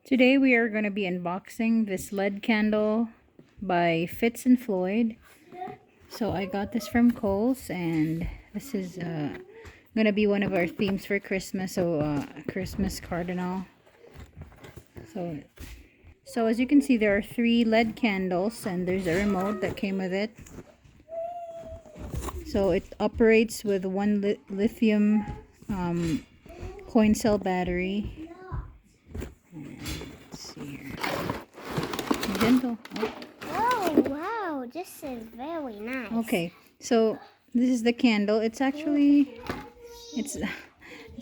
Today we are going to be unboxing this LED candle by Fitz and Floyd. So I got this from Kohl's, and this is going to be one of our themes for Christmas. So Christmas Cardinal. So as you can see, there are 3 LED candles, and there's a remote that came with it. So it operates with one lithium coin cell battery. Gentle. Oh wow, this is very nice. Okay, so this is the candle. It's actually it's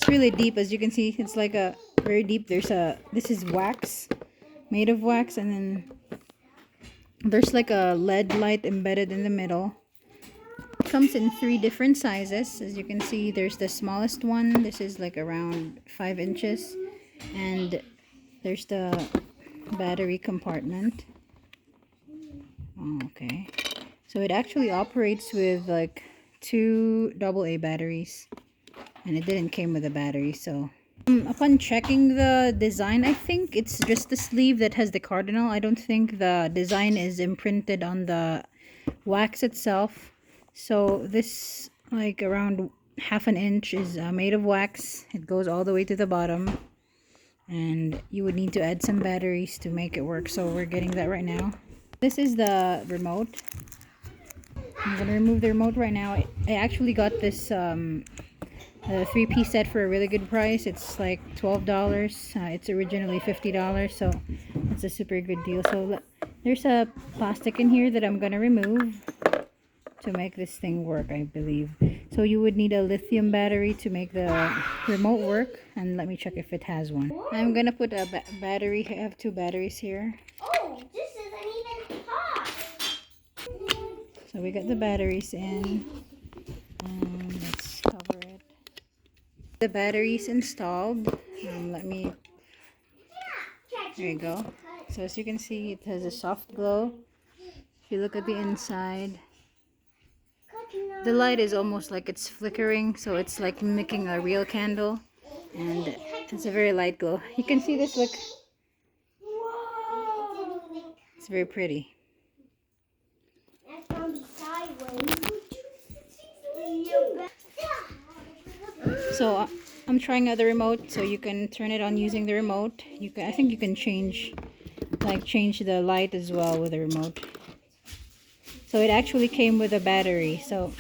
really deep, as you can see. It's like a very deep. This is wax, made of wax, and then there's like a LED light embedded in the middle. It comes in 3 different sizes. As you can see, there's the smallest one. This is like around 5 inches, and there's the battery compartment. Okay, so it actually operates with like 2 AA batteries, and it didn't came with a battery. So upon checking the design, I think it's just the sleeve that has the cardinal. I don't think the design is imprinted on the wax itself. So this, like around ½ an inch, is made of wax. It goes all the way to the bottom, and you would need to add some batteries to make it work. So we're getting that right now. This is the remote. I'm gonna remove the remote right now. I actually got this 3-piece set for a really good price. It's like $12. It's originally $50, so it's a super good deal. So there's a plastic in here that I'm gonna remove to make this thing work, I believe. So you would need a lithium battery to make the remote work, and let me check if it has one. I'm gonna put a battery. I have 2 batteries here. Oh, this isn't even hot. So we got the batteries in, and let's cover it. The batteries installed. There you go. So as you can see, it has a soft glow. If you look at the inside, the light is almost like it's flickering, so it's like mimicking a real candle, and it's a very light glow. You can see this, look. It's very pretty. So I'm trying out the remote, so you can turn it on using the remote. I think you can change the light as well with the remote. So it actually came with a battery. So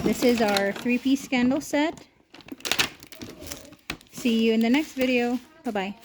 this is our 3-piece candle set. See you in the next video. Bye-bye.